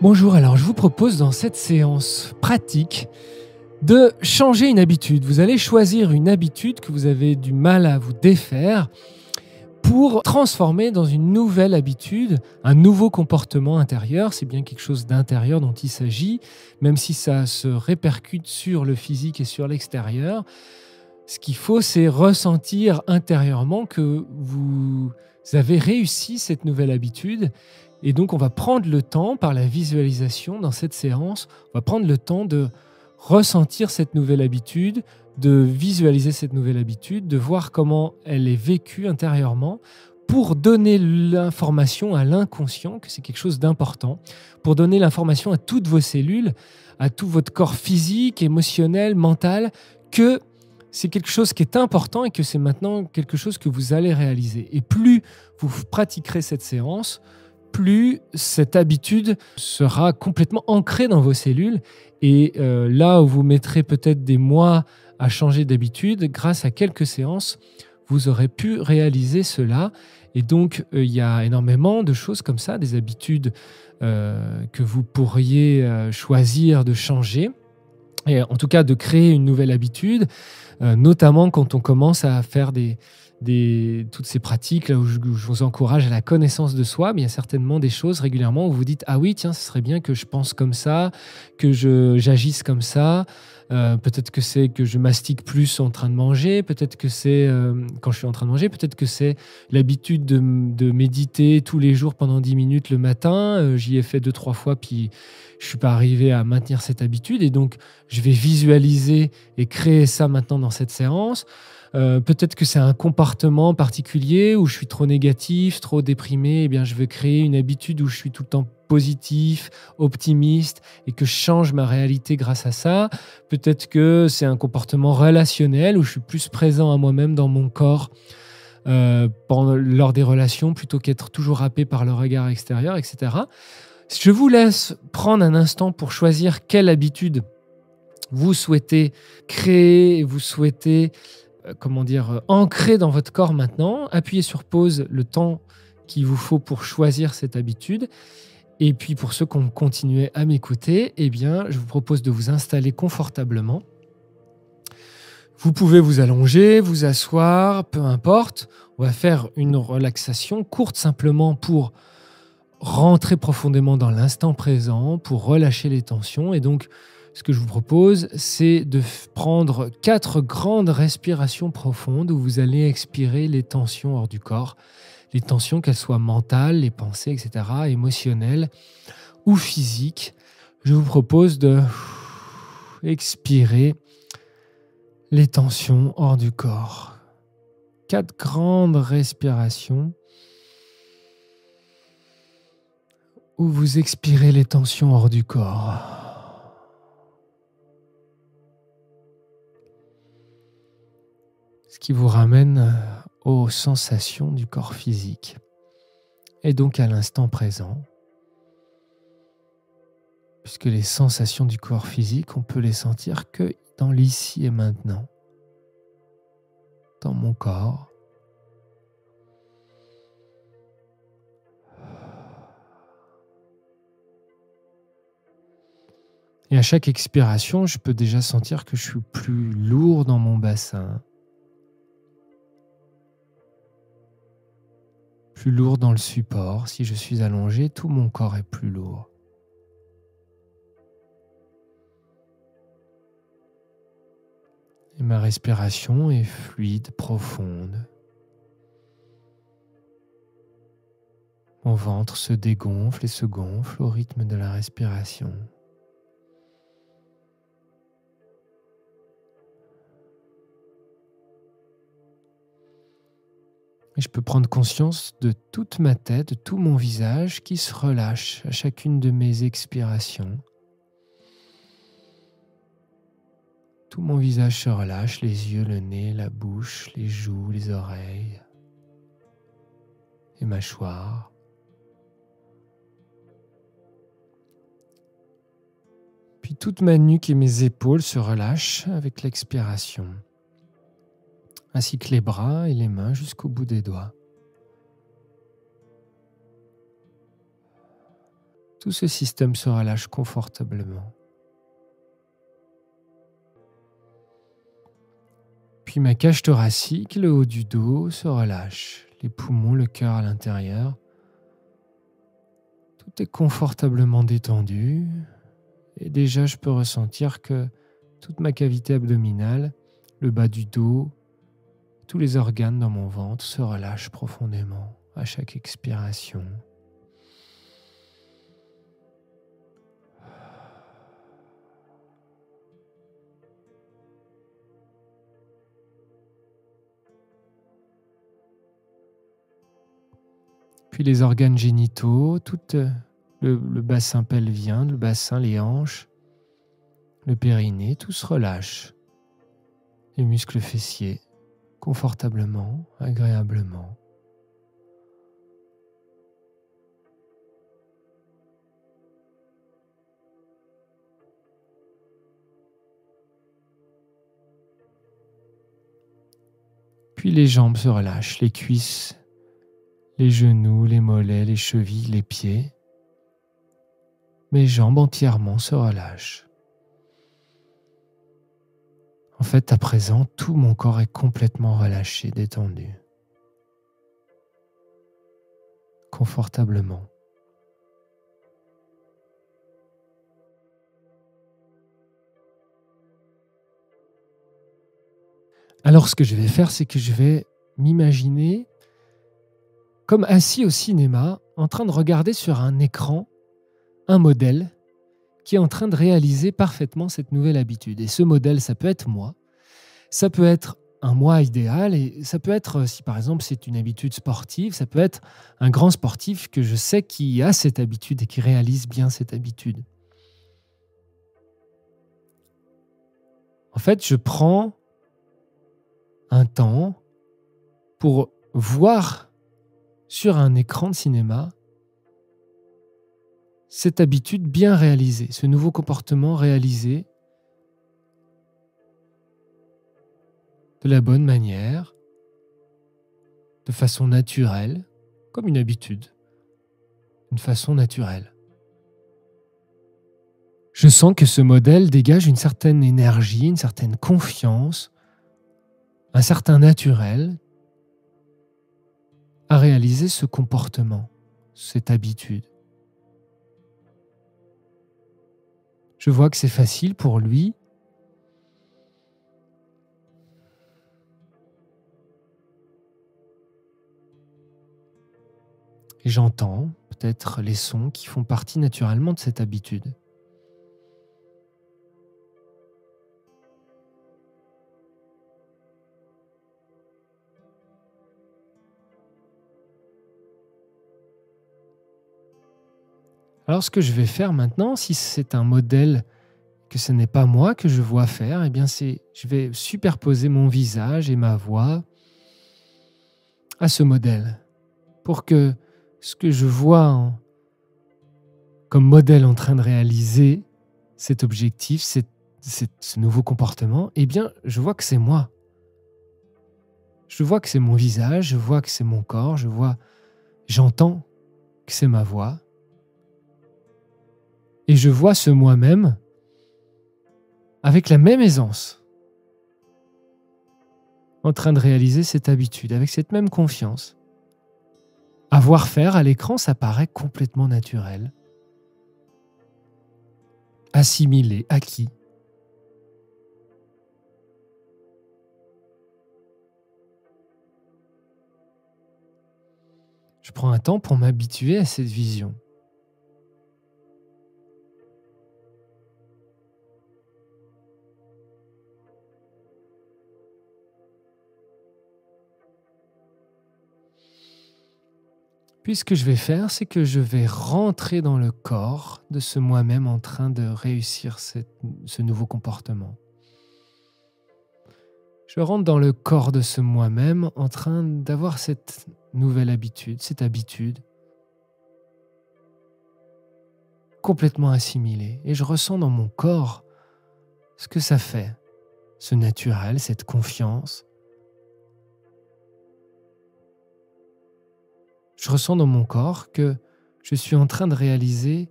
Bonjour, alors je vous propose dans cette séance pratique de changer une habitude. Vous allez choisir une habitude que vous avez du mal à vous défaire pour transformer dans une nouvelle habitude, un nouveau comportement intérieur. C'est bien quelque chose d'intérieur dont il s'agit, même si ça se répercute sur le physique et sur l'extérieur. Ce qu'il faut, c'est ressentir intérieurement que vous avez réussi cette nouvelle habitude. Et donc, on va prendre le temps, par la visualisation dans cette séance, on va prendre le temps de ressentir cette nouvelle habitude, de visualiser cette nouvelle habitude, de voir comment elle est vécue intérieurement pour donner l'information à l'inconscient, que c'est quelque chose d'important, pour donner l'information à toutes vos cellules, à tout votre corps physique, émotionnel, mental, que c'est quelque chose qui est important et que c'est maintenant quelque chose que vous allez réaliser. Et plus vous pratiquerez cette séance, plus cette habitude sera complètement ancrée dans vos cellules. Et là où vous mettrez peut-être des mois à changer d'habitude, grâce à quelques séances, vous aurez pu réaliser cela. Et donc, il y a énormément de choses comme ça, des habitudes que vous pourriez choisir de changer. Et en tout cas, de créer une nouvelle habitude, notamment quand on commence à faire toutes ces pratiques là où je vous encourage à la connaissance de soi, mais il y a certainement des choses régulièrement où vous dites « Ah oui, tiens, ce serait bien que je pense comme ça, que j'agisse comme ça. Peut-être que c'est que je mastique plus en train de manger, peut-être que c'est quand je suis en train de manger, peut-être que c'est l'habitude de méditer tous les jours pendant 10 minutes le matin. J'y ai fait 2-3 fois, puis je ne suis pas arrivé à maintenir cette habitude. Et donc, je vais visualiser et créer ça maintenant dans cette séance. Peut-être que c'est un comportement particulier où je suis trop négatif, trop déprimé. Eh bien, je veux créer une habitude où je suis tout le temps positif, optimiste et que je change ma réalité grâce à ça. Peut-être que c'est un comportement relationnel où je suis plus présent à moi-même dans mon corps lors des relations plutôt qu'être toujours happé par le regard extérieur, etc. Je vous laisse prendre un instant pour choisir quelle habitude vous souhaitez créer, vous souhaitez ancrer dans votre corps maintenant. Appuyez sur pause le temps qu'il vous faut pour choisir cette habitude. Et puis pour ceux qui ont continué à m'écouter, eh bien, je vous propose de vous installer confortablement. Vous pouvez vous allonger, vous asseoir, peu importe. On va faire une relaxation courte simplement pour rentrer profondément dans l'instant présent, pour relâcher les tensions. Et donc, ce que je vous propose, c'est de prendre 4 grandes respirations profondes où vous allez expirer les tensions hors du corps. Les tensions, qu'elles soient mentales, les pensées, etc., émotionnelles ou physiques. Je vous propose de expirer les tensions hors du corps. 4 grandes respirations où vous expirez les tensions hors du corps. Ce qui vous ramène aux sensations du corps physique et donc à l'instant présent, puisque les sensations du corps physique, on peut les sentir que dans l'ici et maintenant, dans mon corps. Et à chaque expiration, je peux déjà sentir que je suis plus lourd dans mon bassin, plus lourd dans le support. Si je suis allongé, tout mon corps est plus lourd. Et ma respiration est fluide, profonde. Mon ventre se dégonfle et se gonfle au rythme de la respiration. Et je peux prendre conscience de toute ma tête, de tout mon visage qui se relâche à chacune de mes expirations. Tout mon visage se relâche, les yeux, le nez, la bouche, les joues, les oreilles, les mâchoires. Puis toute ma nuque et mes épaules se relâchent avec l'expiration, ainsi que les bras et les mains jusqu'au bout des doigts. Tout ce système se relâche confortablement. Puis ma cage thoracique, le haut du dos se relâche. Les poumons, le cœur à l'intérieur. Tout est confortablement détendu. Et déjà, je peux ressentir que toute ma cavité abdominale, le bas du dos, tous les organes dans mon ventre se relâchent profondément à chaque expiration. Puis les organes génitaux, tout le bassin pelvien, le bassin, les hanches, le périnée, tout se relâche. Les muscles fessiers, confortablement, agréablement. Puis les jambes se relâchent, les cuisses, les genoux, les mollets, les chevilles, les pieds. Mes jambes entièrement se relâchent. En fait, à présent, tout mon corps est complètement relâché, détendu. Confortablement. Alors, ce que je vais faire, c'est que je vais m'imaginer comme assis au cinéma, en train de regarder sur un écran un modèle qui est en train de réaliser parfaitement cette nouvelle habitude. Et ce modèle, ça peut être moi, ça peut être un moi idéal, et ça peut être, si par exemple c'est une habitude sportive, ça peut être un grand sportif que je sais qui a cette habitude et qui réalise bien cette habitude. En fait, je prends un temps pour voir sur un écran de cinéma cette habitude bien réalisée, ce nouveau comportement réalisé de la bonne manière, de façon naturelle, comme une habitude, une façon naturelle. Je sens que ce modèle dégage une certaine énergie, une certaine confiance, un certain naturel à réaliser ce comportement, cette habitude. Je vois que c'est facile pour lui. Et j'entends peut-être les sons qui font partie naturellement de cette habitude. Alors ce que je vais faire maintenant, si c'est un modèle que ce n'est pas moi que je vois faire, eh bien je vais superposer mon visage et ma voix à ce modèle pour que ce que je vois comme modèle en train de réaliser cet objectif, ce nouveau comportement, eh bien je vois que c'est moi. Je vois que c'est mon visage, je vois que c'est mon corps, j'entends que c'est ma voix. Et je vois ce moi-même avec la même aisance, en train de réaliser cette habitude, avec cette même confiance. À voir faire à l'écran, ça paraît complètement naturel. Assimilé, acquis. Je prends un temps pour m'habituer à cette vision. Puis ce que je vais faire, c'est que je vais rentrer dans le corps de ce moi-même en train de réussir ce nouveau comportement. Je rentre dans le corps de ce moi-même en train d'avoir cette nouvelle habitude, cette habitude complètement assimilée. Et je ressens dans mon corps ce que ça fait, ce naturel, cette confiance. Je ressens dans mon corps que je suis en train de réaliser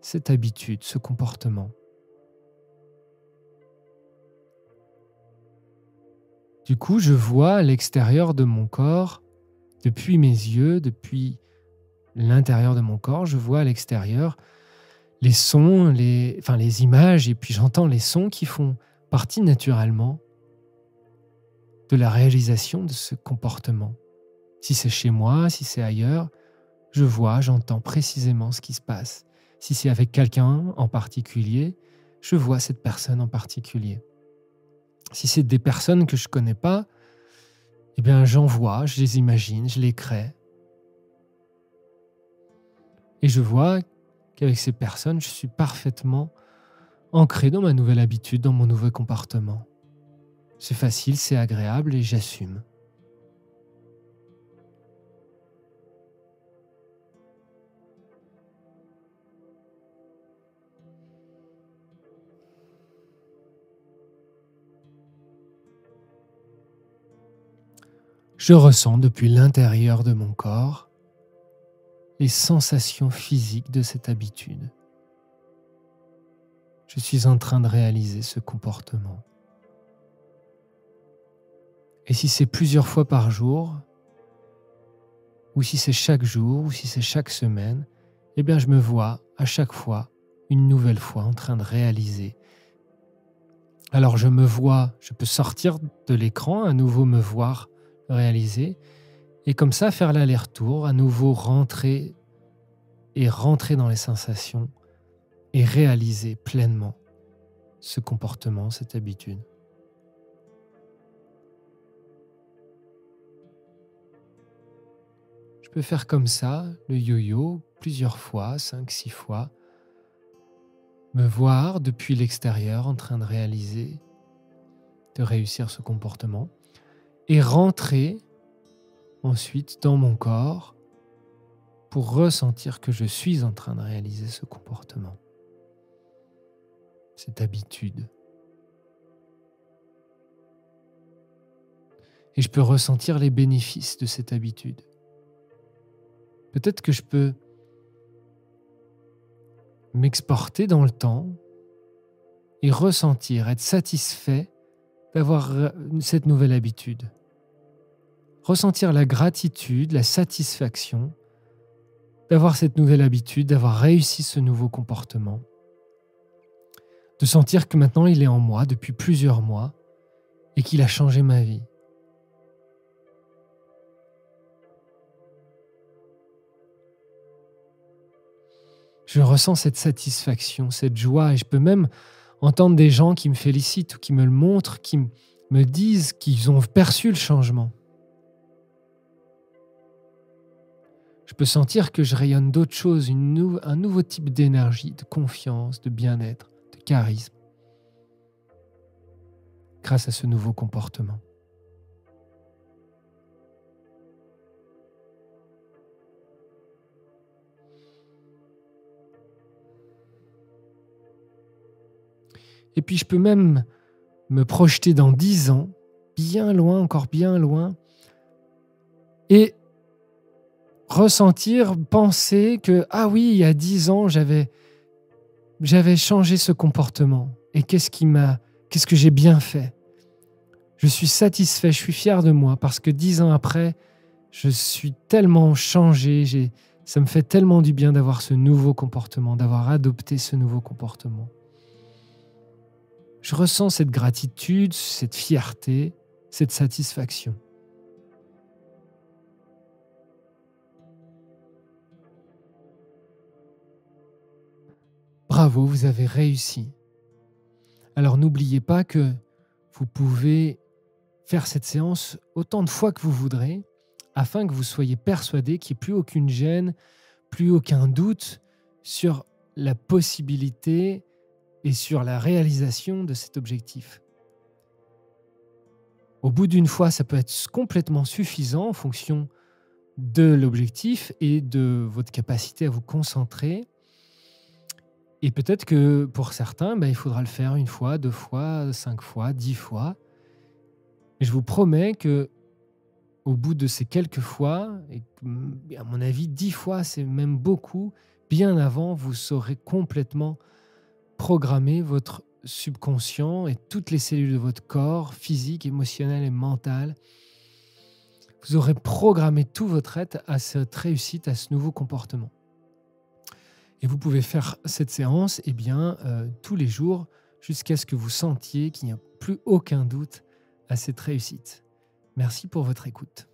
cette habitude, ce comportement. Du coup, je vois à l'extérieur de mon corps, depuis mes yeux, depuis l'intérieur de mon corps, je vois à l'extérieur les sons, les images, et puis j'entends les sons qui font partie naturellement de la réalisation de ce comportement. Si c'est chez moi, si c'est ailleurs, je vois, j'entends précisément ce qui se passe. Si c'est avec quelqu'un en particulier, je vois cette personne en particulier. Si c'est des personnes que je ne connais pas, eh bien j'en vois, je les imagine, je les crée. Et je vois qu'avec ces personnes, je suis parfaitement ancré dans ma nouvelle habitude, dans mon nouveau comportement. C'est facile, c'est agréable et j'assume. Je ressens depuis l'intérieur de mon corps les sensations physiques de cette habitude. Je suis en train de réaliser ce comportement. Et si c'est plusieurs fois par jour, ou si c'est chaque jour, ou si c'est chaque semaine, eh bien je me vois à chaque fois, une nouvelle fois, en train de réaliser. Alors je me vois, je peux sortir de l'écran, à nouveau me voir réaliser, et comme ça faire l'aller-retour, à nouveau rentrer dans les sensations et réaliser pleinement ce comportement, cette habitude. Je peux faire comme ça, le yo-yo, plusieurs fois, 5, 6 fois, me voir depuis l'extérieur en train de réaliser, de réussir ce comportement, et rentrer ensuite dans mon corps pour ressentir que je suis en train de réaliser ce comportement, cette habitude. Et je peux ressentir les bénéfices de cette habitude. Peut-être que je peux m'exporter dans le temps et ressentir, être satisfait d'avoir cette nouvelle habitude. Ressentir la gratitude, la satisfaction d'avoir cette nouvelle habitude, d'avoir réussi ce nouveau comportement. De sentir que maintenant il est en moi depuis plusieurs mois et qu'il a changé ma vie. Je ressens cette satisfaction, cette joie, et je peux même entendre des gens qui me félicitent ou qui me le montrent, qui me disent qu'ils ont perçu le changement. Je peux sentir que je rayonne d'autre chose, un nouveau type d'énergie, de confiance, de bien-être, de charisme, grâce à ce nouveau comportement. Et puis je peux même me projeter dans 10 ans, bien loin, encore bien loin, et ressentir, penser que, ah oui, il y a 10 ans, j'avais changé ce comportement. Et qu'est-ce que j'ai bien fait? Je suis satisfait, je suis fier de moi, parce que 10 ans après, je suis tellement changé, ça me fait tellement du bien d'avoir ce nouveau comportement, d'avoir adopté ce nouveau comportement. Je ressens cette gratitude, cette fierté, cette satisfaction. Bravo, vous avez réussi. Alors n'oubliez pas que vous pouvez faire cette séance autant de fois que vous voudrez, afin que vous soyez persuadé qu'il n'y ait plus aucune gêne, plus aucun doute sur la possibilité et sur la réalisation de cet objectif. Au bout d'une fois, ça peut être complètement suffisant en fonction de l'objectif et de votre capacité à vous concentrer. Et peut-être que pour certains, il faudra le faire 1 fois, 2 fois, 5 fois, 10 fois. Et je vous promets que au bout de ces quelques fois, et à mon avis 10 fois c'est même beaucoup, bien avant, vous saurez complètement programmer votre subconscient et toutes les cellules de votre corps, physique, émotionnel et mental. Vous aurez programmé tout votre être à cette réussite, à ce nouveau comportement. Et vous pouvez faire cette séance tous les jours jusqu'à ce que vous sentiez qu'il n'y a plus aucun doute à cette réussite. Merci pour votre écoute.